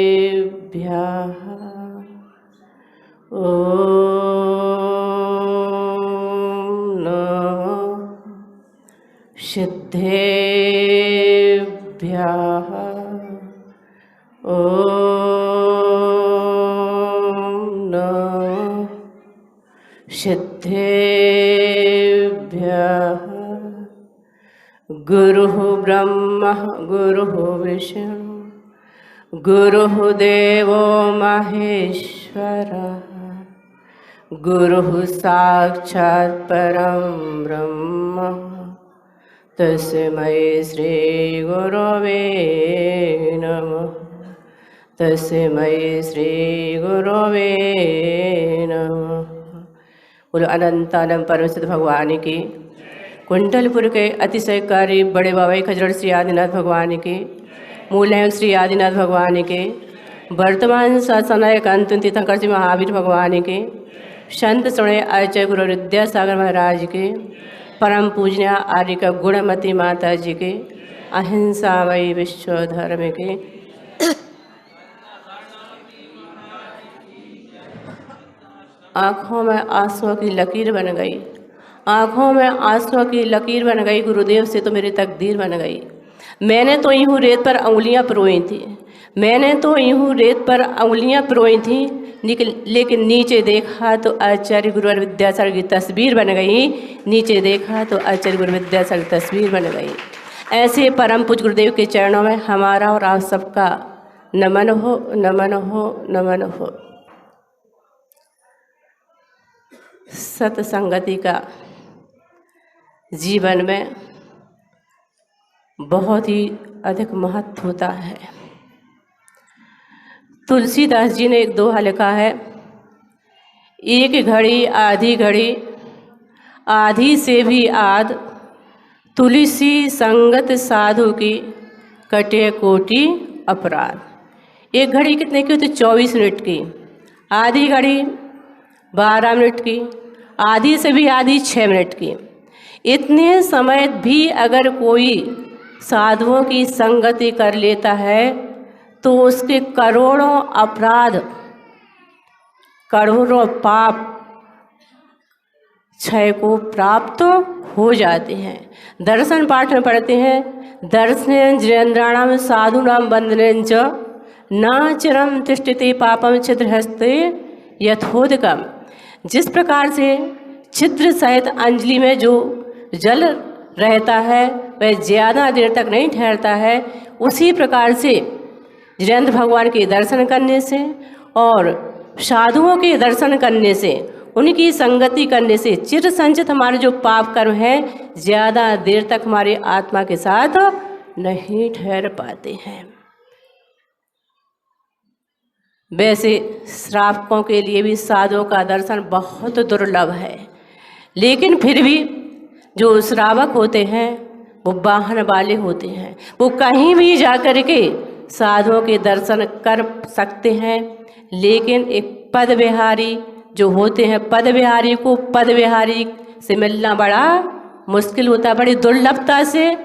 सिद्धेभ्यः ॐ नमः सिद्धेभ्यः ॐ नमः सिद्धेभ्यः। गुरुः ब्रह्मा गुरुः विष्णु गुरुः देवो महेश्वरः गुरुः साक्षात् परं ब्रह्म तस्मै श्री गुरवे नमः तस्मै श्री गुरवे नमः। बोलो अनंतानंद परमसिद्ध भगवान की, कुंडलपुर के अतिशयकारी बड़े बाबा खजरड़ श्री आदिनाथ भगवान के, मूलनायक श्री आदिनाथ भगवान के, वर्तमान शासनायक अंतिम तीर्थंकर श्री महावीर भगवान के, संत श्रवण आचार्य गुरु विद्यासागर महाराज के, परम पूजनीय आर्य का गुणमती माता जी के, अहिंसा वही विश्व धर्म के, आँखों में आंसुओं की लकीर बन गई, आँखों में आंसुओं की लकीर बन गई, गुरुदेव से तो मेरी तकदीर बन गई। मैंने तो यूँ रेत पर उंगलियां पिरोई थी, मैंने तो यूँ रेत पर उंगलियां पिरोई थी, लेकिन नीचे देखा तो आचार्य गुरु विद्यासागर की तस्वीर बन गई, नीचे देखा तो आचार्य गुरु विद्यासागर की तस्वीर बन गई। ऐसे परम पूज्य गुरुदेव के चरणों में हमारा और आप सबका नमन हो, नमन हो, नमन हो। सत्संगति का जीवन में बहुत ही अधिक महत्व होता है। तुलसीदास जी ने एक दोहा लिखा है, एक घड़ी आधी घड़ी आधी से भी आध, तुलसी संगत साधु की कटे कोटि अपराध। एक घड़ी कितने की होती? 24 मिनट की। आधी घड़ी 12 मिनट की, आधी से भी आधी 6 मिनट की। इतने समय भी अगर कोई साधुओं की संगति कर लेता है तो उसके करोड़ों अपराध, करोड़ों पाप क्षय को प्राप्त हो जाते हैं। दर्शन पाठ में पढ़ते हैं, दर्शनेन जिनेन्द्राणाम साधूनाम वंदनेन च न चिरम तिष्ठति पापम छिद्रहस्ते यथोदकम। जिस प्रकार से छिद्र सहित अंजलि में जो जल रहता है वह ज़्यादा देर तक नहीं ठहरता है, उसी प्रकार से जिनेंद्र भगवान के दर्शन करने से और साधुओं के दर्शन करने से, उनकी संगति करने से चिर संचित हमारे जो पाप कर्म हैं ज़्यादा देर तक हमारे आत्मा के साथ नहीं ठहर पाते हैं। वैसे श्रावकों के लिए भी साधुओं का दर्शन बहुत दुर्लभ है, लेकिन फिर भी जो श्रावक होते हैं वो वाहन वाले होते हैं, वो कहीं भी जा कर के साधुओं के दर्शन कर सकते हैं। लेकिन एक पद विहारी जो होते हैं, पद विहारी को पद विहारी से मिलना बड़ा मुश्किल होता है, बड़ी दुर्लभता से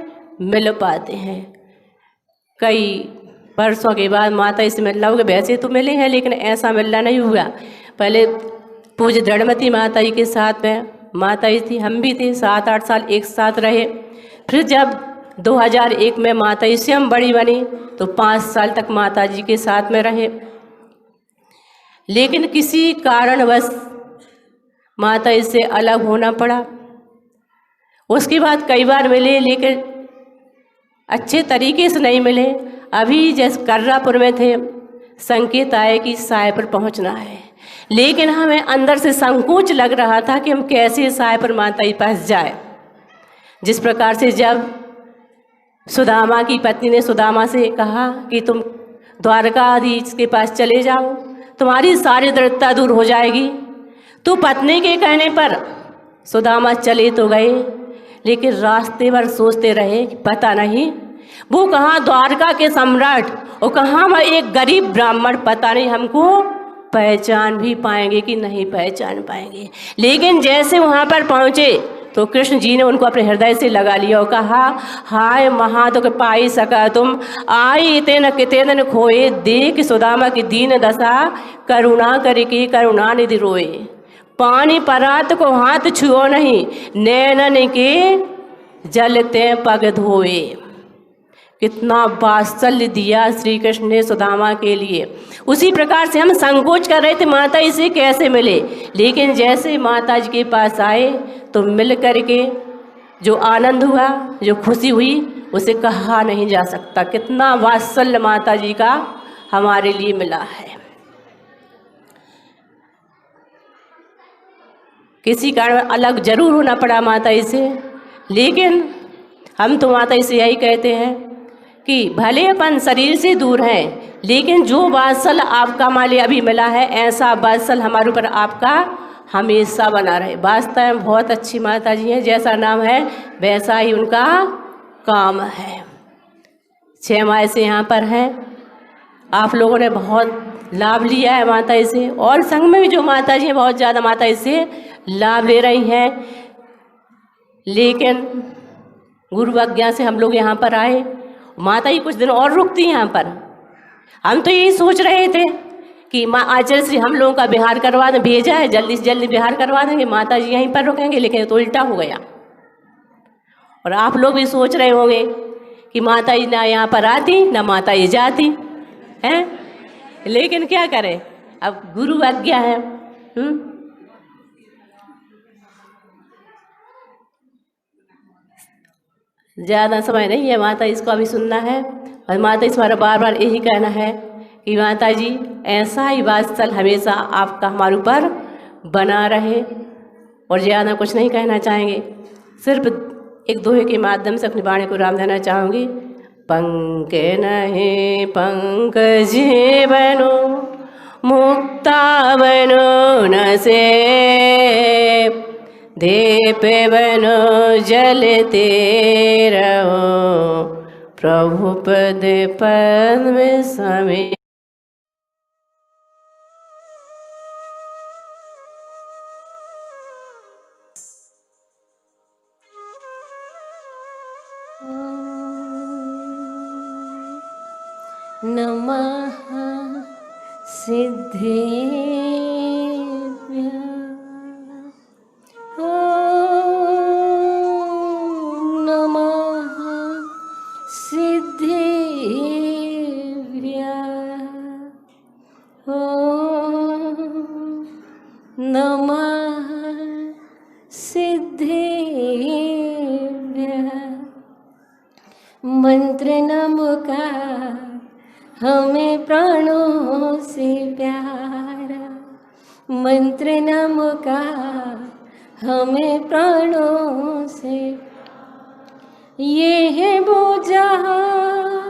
मिल पाते हैं। कई वर्षों के बाद माता से मिलना होगा, वैसे तो मिले हैं लेकिन ऐसा मिलना नहीं हुआ। पहले पूज्य दृढ़मती माता जी के साथ में माता जी थी, हम भी थे, 7-8 साल एक साथ रहे। फिर जब 2001 में माता जी स्वयं बड़ी बनी तो 5 साल तक माता जी के साथ में रहे, लेकिन किसी कारणवश माता जी से अलग होना पड़ा। उसके बाद कई बार मिले लेकिन अच्छे तरीके से नहीं मिले। अभी जैसे कर्रापुर में थे, संकेत आए कि सायपुर पहुंचना है, लेकिन हमें अंदर से संकोच लग रहा था कि हम कैसे सायपुर माता जी पास जाए। जिस प्रकार से जब सुदामा की पत्नी ने सुदामा से कहा कि तुम द्वारकाधीश के पास चले जाओ, तुम्हारी सारी दरिद्रता दूर हो जाएगी। तो पत्नी के कहने पर सुदामा चले तो गए, लेकिन रास्ते भर सोचते रहे कि पता नहीं वो कहाँ द्वारका के सम्राट और कहाँ वह एक गरीब ब्राह्मण, पता नहीं हमको पहचान भी पाएंगे कि नहीं पहचान पाएंगे। लेकिन जैसे वहाँ पर पहुँचे तो कृष्ण जी ने उनको अपने हृदय से लगा लिया और कहा, हाय महादुख पाई सका तुम, आई तेन कितेन खोए, देख सुदामा की दीन दशा, करुणा करके करुणा निधि रोए। पानी परात को हाथ छुओ नहीं, नैनन के जलते पग धोए। कितना वात्सल्य दिया श्री कृष्ण ने सुदामा के लिए। उसी प्रकार से हम संकोच कर रहे थे माता इसे कैसे मिले, लेकिन जैसे माता जी के पास आए तो मिल करके जो आनंद हुआ, जो खुशी हुई, उसे कहा नहीं जा सकता। कितना वात्सल्य माता जी का हमारे लिए मिला है। किसी कारण अलग जरूर होना पड़ा माता जी से, लेकिन हम तो माता जी से यही कहते हैं कि भले अपन शरीर से दूर हैं, लेकिन जो वात्सल्य आपका हमारे अभी मिला है, ऐसा वात्सल्य हमारे ऊपर आपका हमेशा बना रहे। वास्तव में बहुत अच्छी माता जी हैं, जैसा नाम है वैसा ही उनका काम है। 6 माह से यहाँ पर हैं, आप लोगों ने बहुत लाभ लिया है माता जी से, और संग में भी जो माता जी हैं बहुत ज़्यादा माता जी से लाभ ले रही हैं। लेकिन गुरु आज्ञा से हम लोग यहाँ पर आए, माता जी कुछ दिन और रुकती हैं यहाँ पर। हम तो यही सोच रहे थे कि माँ आचार्य श्री हम लोगों का बिहार करवा दें, भेजा है जल्दी से जल्दी बिहार करवा देंगे, माता जी यहीं पर रुकेंगे, लेकिन तो उल्टा हो गया। और आप लोग भी सोच रहे होंगे कि माता जी ना यहाँ पर आती ना माता जी जाती हैं, लेकिन क्या करें, अब गुरु आज्ञा है। ज़्यादा समय नहीं है माता इसको अभी सुनना है, और माता इस बार बार बार यही कहना है कि माता जी ऐसा ही वात्सल्य हमेशा आपका हमारे ऊपर बना रहे। और ज़्यादा कुछ नहीं कहना चाहेंगे, सिर्फ एक दोहे के माध्यम से अपनी वाणी को राम देना चाहूँगी। पंके नहीं पंकजे बनो, मुक्ता बनो न से, दीप बनो जलते रहो, प्रभु पद में समे। नमः सिद्धेभ्यः, नमः सिद्धेभ्यः, नमः सिद्धेभ्यः। मंत्र नमो का हमें प्राणों से प्यारा, मंत्र नमो का हमें प्राणों से, ये है वो जहां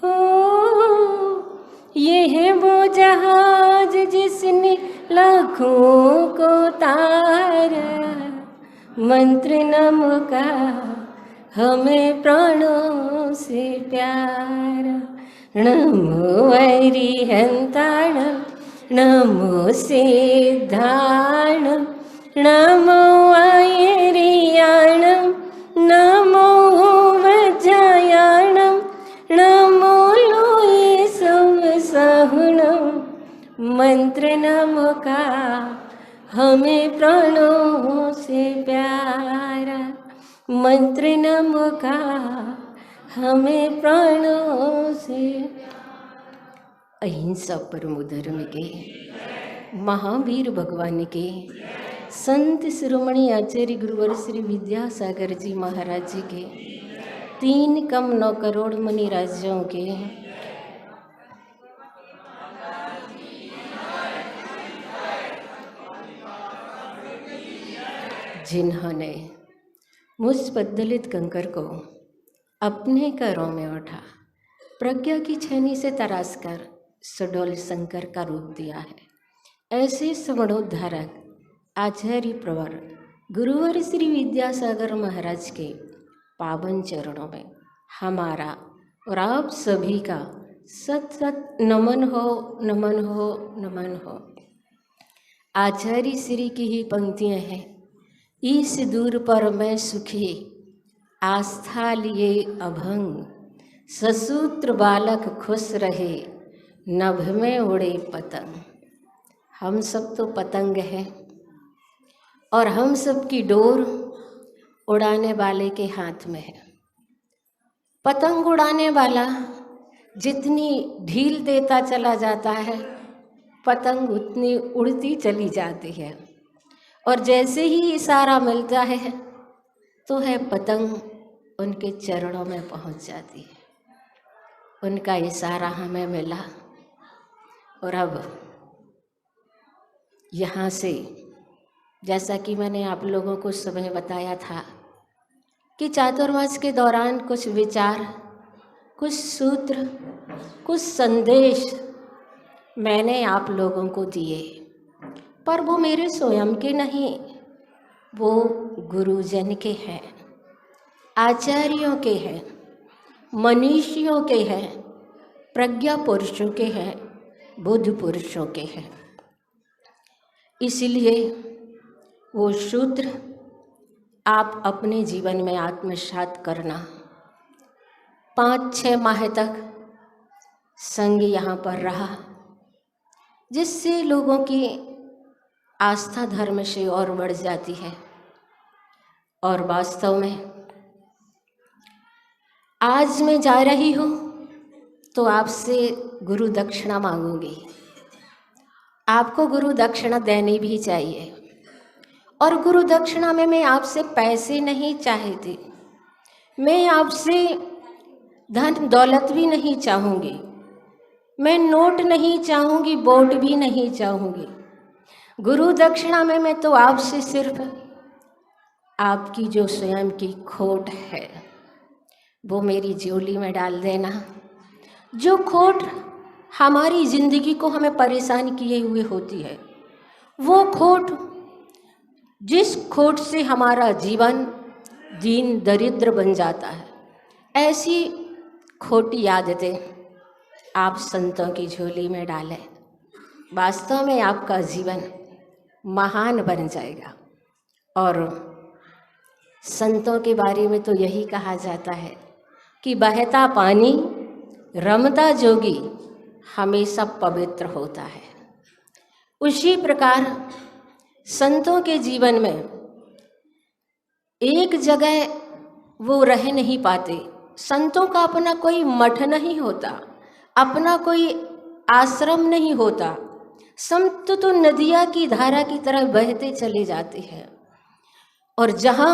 हो, ये है वो जहाज जिसने लाखों को तारा, मंत्र नमो का हमें प्राणों से प्यारा। नमो अरिहंताणं, नमो सिद्धाणं, नमो आयर्याणं, नमो वज्रयाणं, नमो लोये संसहुणं, मंत्र नमो का हमें प्राणों से प्यारा, मंत्र नमो का हमें प्राणों से। अहिंसा परमो धर्म के महावीर भगवान के संत शिरोमणि आचार्य गुरुवर श्री विद्यासागर जी महाराज जी के 3 कम 9 करोड़ मुनि राज्यों के जिन्होंने मुझ पद्दलित कंकर को अपने करों में उठा, प्रज्ञा की छेनी से तराश कर सुडोल शंकर का रूप दिया है। ऐसे समणोद्धारक आचार्य प्रवर गुरुवर श्री विद्यासागर महाराज के पावन चरणों में हमारा और आप सभी का सत सत नमन हो, नमन हो, नमन हो। आचार्य श्री की ही पंक्तियां हैं। इस दूर पर मैं सुखी, आस्था लिए अभंग, ससूत्र बालक खुश रहे, नभ में उड़े पतंग। हम सब तो पतंग हैं और हम सब की डोर उड़ाने वाले के हाथ में है। पतंग उड़ाने वाला जितनी ढील देता चला जाता है, पतंग उतनी उड़ती चली जाती है। और जैसे ही इशारा मिलता है तो है पतंग उनके चरणों में पहुंच जाती है। उनका इशारा हमें मिला और अब यहाँ से, जैसा कि मैंने आप लोगों को सुबह बताया था कि चातुर्मास के दौरान कुछ विचार, कुछ सूत्र, कुछ संदेश मैंने आप लोगों को दिए, पर वो मेरे स्वयं के नहीं, वो गुरुजन के हैं, आचार्यों के हैं, मनीषियों के हैं, प्रज्ञा पुरुषों के हैं, बुद्ध पुरुषों के हैं। इसलिए वो सूत्र आप अपने जीवन में आत्मसात करना। 5-6 माह तक संग यहाँ पर रहा, जिससे लोगों की आस्था धर्म से और बढ़ जाती है। और वास्तव में आज मैं जा रही हूँ तो आपसे गुरु दक्षिणा मांगूंगी। आपको गुरु दक्षिणा देनी भी चाहिए। और गुरु दक्षिणा में मैं आपसे पैसे नहीं चाहती, मैं आपसे धन दौलत भी नहीं चाहूँगी, मैं नोट नहीं चाहूँगी, वोट भी नहीं चाहूँगी। गुरु दक्षिणा में मैं तो आपसे सिर्फ आपकी जो स्वयं की खोट है वो मेरी झोली में डाल देना। जो खोट हमारी जिंदगी को हमें परेशान किए हुए होती है, वो खोट, जिस खोट से हमारा जीवन दीन दरिद्र बन जाता है, ऐसी खोटी आदतें आप संतों की झोली में डालें। वास्तव में आपका जीवन महान बन जाएगा। और संतों के बारे में तो यही कहा जाता है कि बहता पानी रमता जोगी हमेशा पवित्र होता है। उसी प्रकार संतों के जीवन में एक जगह वो रह नहीं पाते। संतों का अपना कोई मठ नहीं होता, अपना कोई आश्रम नहीं होता। संत तो नदिया की धारा की तरह बहते चले जाते हैं और जहाँ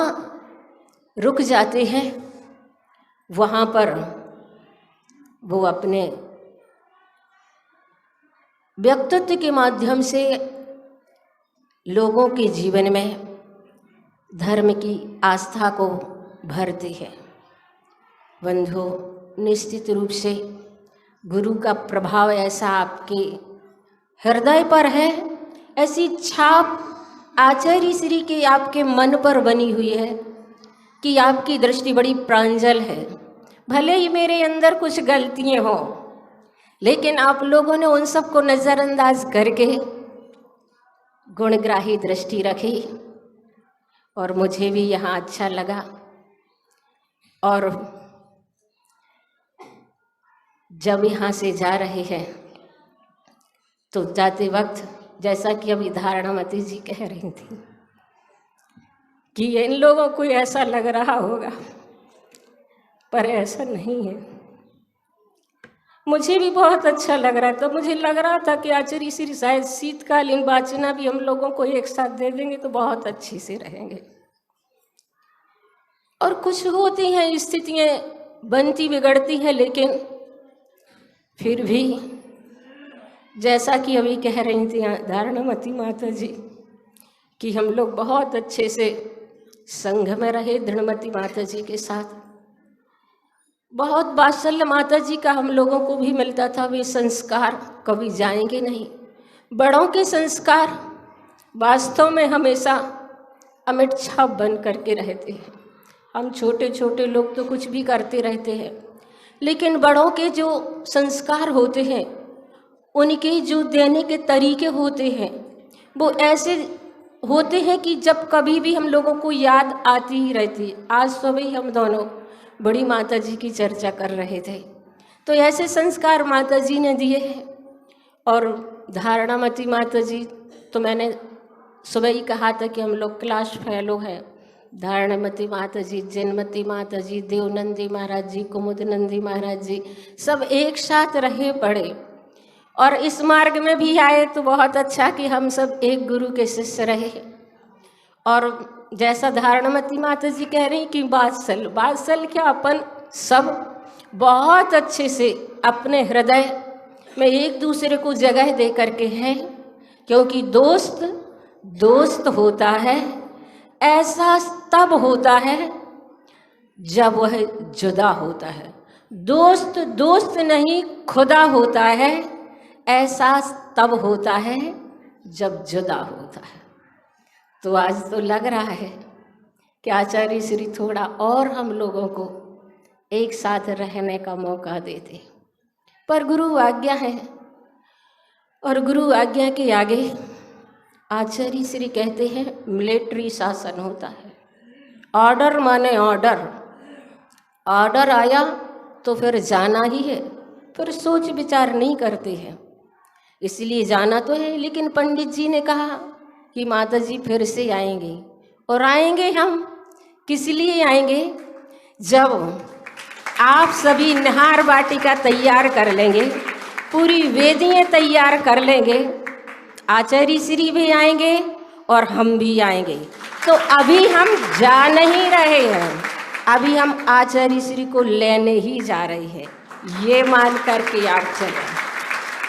रुक जाते हैं वहाँ पर वो अपने व्यक्तित्व के माध्यम से लोगों के जीवन में धर्म की आस्था को भरते हैं। बंधु, निश्चित रूप से गुरु का प्रभाव ऐसा आपके हृदय पर है, ऐसी छाप आचार्य श्री के आपके मन पर बनी हुई है कि आपकी दृष्टि बड़ी प्रांजल है। भले ही मेरे अंदर कुछ गलतियां हों, लेकिन आप लोगों ने उन सब को नज़रअंदाज करके गुणग्राही दृष्टि रखी और मुझे भी यहाँ अच्छा लगा। और जब यहाँ से जा रहे हैं तो जाते वक्त, जैसा कि अभी धारणामती जी कह रही थी कि इन लोगों को ऐसा लग रहा होगा, पर ऐसा नहीं है। मुझे भी बहुत अच्छा लग रहा था। मुझे लग रहा था कि आचार्य श्री शायद शीतकालीन वाचना भी हम लोगों को एक साथ दे देंगे तो बहुत अच्छी से रहेंगे। और कुछ होती हैं स्थितियाँ, बनती बिगड़ती हैं, लेकिन फिर भी जैसा कि अभी कह रही थी धारणामती माता जी कि हम लोग बहुत अच्छे से संघ में रहे दृढ़मती माता जी के साथ। बहुत वात्सल्य माता जी का हम लोगों को भी मिलता था। वे संस्कार कभी जाएंगे नहीं। बड़ों के संस्कार वास्तव में हमेशा अमिट छाप बन करके रहते हैं। हम छोटे छोटे लोग तो कुछ भी करते रहते हैं, लेकिन बड़ों के जो संस्कार होते हैं, उनके जो देने के तरीके होते हैं, वो ऐसे होते हैं कि जब कभी भी हम लोगों को याद आती ही रहती है। आज सुबह हम दोनों बड़ी माता जी की चर्चा कर रहे थे, तो ऐसे संस्कार माता जी ने दिए हैं। और धारणामती माता जी तो मैंने सुबह ही कहा था कि हम लोग क्लास फेलो हैं। धारणामती माता जी, जैनमती माता जी, देवनंदी महाराज जी, कुमुदनंदी महाराज जी, सब एक साथ रहे पड़े और इस मार्ग में भी आए। तो बहुत अच्छा कि हम सब एक गुरु के शिष्य रहे। और जैसा धारणामती माता जी कह रही कि बात्सल क्या, अपन सब बहुत अच्छे से अपने हृदय में एक दूसरे को जगह दे करके हैं, क्योंकि दोस्त होता है ऐसा तब होता है जब वह जुदा होता है। दोस्त नहीं खुदा होता है, एहसास तब होता है जब जुदा होता है। तो आज तो लग रहा है कि आचार्य श्री थोड़ा और हम लोगों को एक साथ रहने का मौका देते, पर गुरु आज्ञा है और गुरु आज्ञा के आगे आचार्य श्री कहते हैं मिलिट्री शासन होता है। ऑर्डर माने ऑर्डर आया तो फिर जाना ही है, फिर सोच विचार नहीं करते हैं, इसलिए जाना तो है। लेकिन पंडित जी ने कहा कि माता जी फिर से आएंगे, और आएंगे हम किस लिए आएंगे, जब आप सभी निहार वाटिका तैयार कर लेंगे, पूरी वेदियाँ तैयार कर लेंगे, आचार्य श्री भी आएंगे और हम भी आएंगे। तो अभी हम जा नहीं रहे हैं, अभी हम आचार्य श्री को लेने ही जा रहे हैं, ये मान करके आप चलें।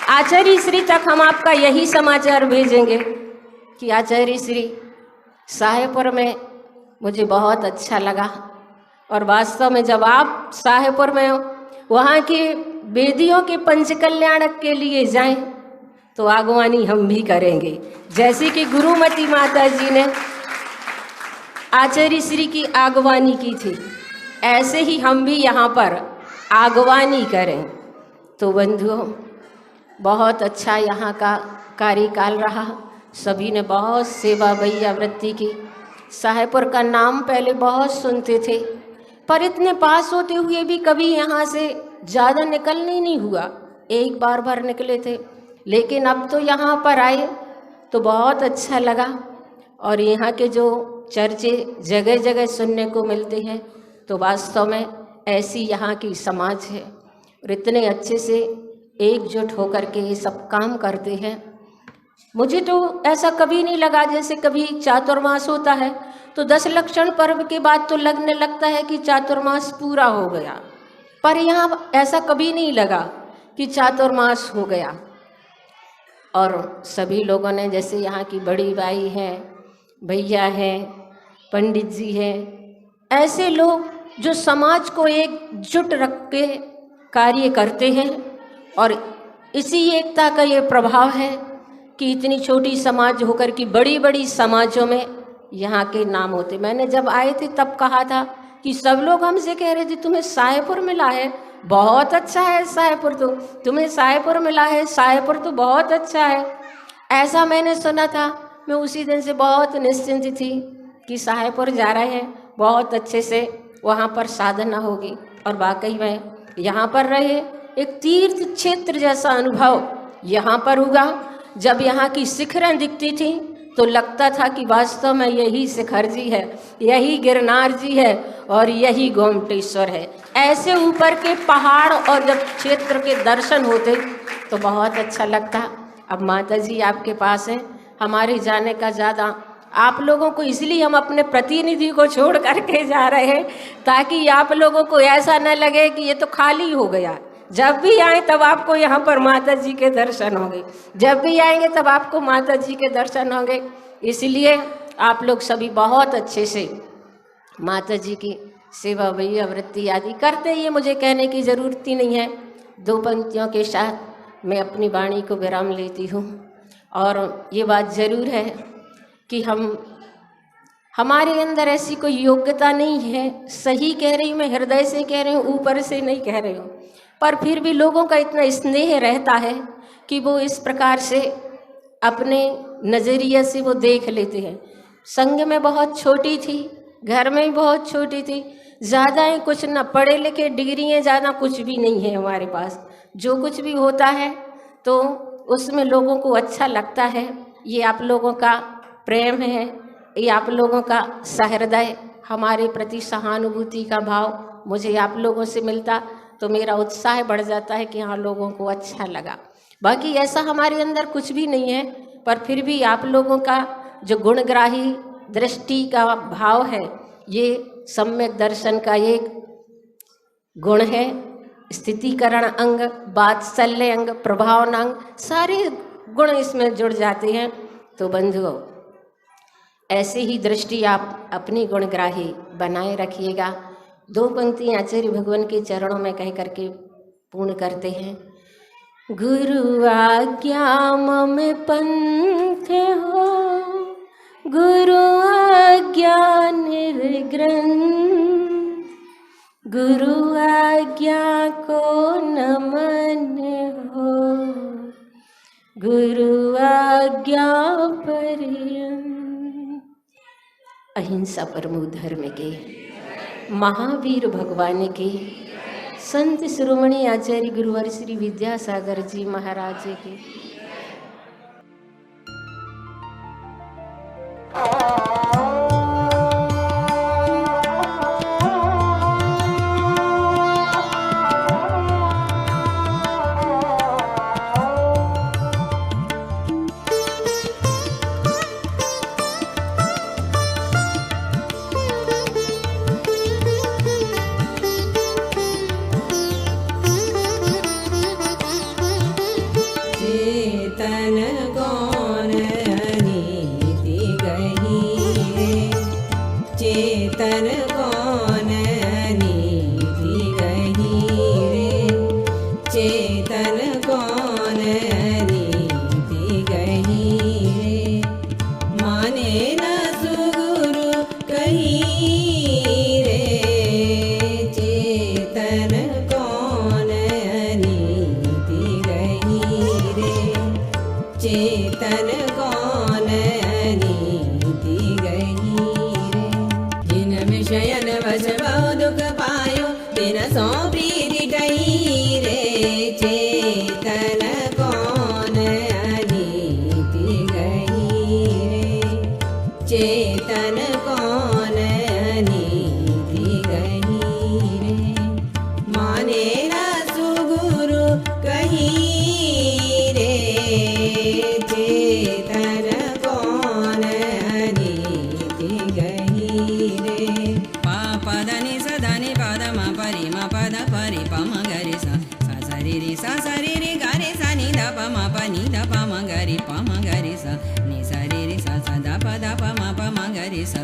आचार्य श्री तक हम आपका यही समाचार भेजेंगे कि आचार्य श्री साहेबपुर में मुझे बहुत अच्छा लगा, और वास्तव में जब आप साहेबपुर में वहाँ के वेदियों के पंचकल्याणक के लिए जाएं तो आगवानी हम भी करेंगे। जैसे कि गुरुमती माता जी ने आचार्य श्री की आगवानी की थी, ऐसे ही हम भी यहाँ पर आगवानी करें। तो बंधुओं, बहुत अच्छा यहाँ का कार्यकाल रहा, सभी ने बहुत सेवा भैया वृत्ति की। साहेबपुर का नाम पहले बहुत सुनते थे, पर इतने पास होते हुए भी कभी यहाँ से ज़्यादा निकलने नहीं हुआ, एक बार भर निकले थे। लेकिन अब तो यहाँ पर आए तो बहुत अच्छा लगा, और यहाँ के जो चर्चे जगह जगह सुनने को मिलते हैं, तो वास्तव में ऐसी यहाँ की समाज है और इतने अच्छे से एकजुट होकर के ये सब काम करते हैं। मुझे तो ऐसा कभी नहीं लगा, जैसे कभी चातुर्मास होता है तो 10 लक्षण पर्व के बाद तो लगने लगता है कि चातुर्मास पूरा हो गया, पर यहाँ ऐसा कभी नहीं लगा कि चातुर्मास हो गया। और सभी लोगों ने, जैसे यहाँ की बड़ी बाई हैं, भैया हैं, पंडित जी हैं, ऐसे लोग जो समाज को एकजुट रख के कार्य करते हैं, और इसी एकता का ये प्रभाव है कि इतनी छोटी समाज होकर कि बड़ी बड़ी समाजों में यहाँ के नाम होते। मैंने जब आए थे तब कहा था कि सब लोग हमसे कह रहे थे तुम्हें साहेबपुर मिला है, बहुत अच्छा है साहेबपुर, तो तुम्हें साहेबपुर मिला है, साहेबपुर तो बहुत अच्छा है, ऐसा मैंने सुना था। मैं उसी दिन से बहुत निश्चिंत थी कि साहेबपुर जा रहे हैं, बहुत अच्छे से वहाँ पर साधना होगी। और वाकई में यहाँ पर रहे एक तीर्थ क्षेत्र जैसा अनुभव यहाँ पर हुआ। जब यहाँ की शिखरें दिखती थी तो लगता था कि वास्तव में यही शिखर जी है, यही गिरनार जी है और यही गोमटेश्वर है। ऐसे ऊपर के पहाड़ और जब क्षेत्र के दर्शन होते तो बहुत अच्छा लगता। अब माता जी आपके पास हैं, हमारे जाने का ज़्यादा आप लोगों को, इसलिए हम अपने प्रतिनिधि को छोड़ करके जा रहे हैं, ताकि आप लोगों को ऐसा न लगे कि ये तो खाली हो गया। जब भी आए तब आपको यहाँ पर माता जी के दर्शन होंगे, जब भी आएंगे तब आपको माता जी के दर्शन होंगे। इसलिए आप लोग सभी बहुत अच्छे से माता जी की सेवा भैया वृत्ति आदि करते। ये मुझे कहने की ज़रूरत ही नहीं है। 2 पंक्तियों के साथ मैं अपनी वाणी को विराम लेती हूँ। और ये बात ज़रूर है कि हमारे अंदर ऐसी कोई योग्यता नहीं है। सही कह रही हूँ, मैं हृदय से कह रही हूँ, ऊपर से नहीं कह रही हूँ। पर फिर भी लोगों का इतना स्नेह रहता है कि वो इस प्रकार से अपने नज़रिए से वो देख लेते हैं। संग में बहुत छोटी थी, घर में भी बहुत छोटी थी, ज़्यादा ही कुछ न पढ़े लिखे, डिग्रियाँ ज़्यादा कुछ भी नहीं है हमारे पास। जो कुछ भी होता है तो उसमें लोगों को अच्छा लगता है। ये आप लोगों का प्रेम है, ये आप लोगों का सहृदय, हमारे प्रति सहानुभूति का भाव मुझे आप लोगों से मिलता तो मेरा उत्साह बढ़ जाता है कि हाँ, लोगों को अच्छा लगा। बाकी ऐसा हमारे अंदर कुछ भी नहीं है, पर फिर भी आप लोगों का जो गुणग्राही दृष्टि का भाव है, ये सम्यक दर्शन का एक गुण है। स्थितिकरण अंग, वात्सल्य अंग, प्रभावन अंग, सारे गुण इसमें जुड़ जाते हैं। तो बंधुओं, ऐसे ही दृष्टि आप अपनी गुणग्राही बनाए रखिएगा। 2 पंक्तियाँ आचार्य भगवान के चरणों में कह करके पूर्ण करते हैं। गुरु आज्ञा मम पंथ हो, गुरु आज्ञा निर्ग्रंथ, गुरु आज्ञा को नमन हो, गुरु आज्ञा पर्यंत। अहिंसा परमो धर्म के महावीर भगवान के संत शिरोमणि आचार्य गुरुवर श्री विद्यासागर जी महाराज के। सा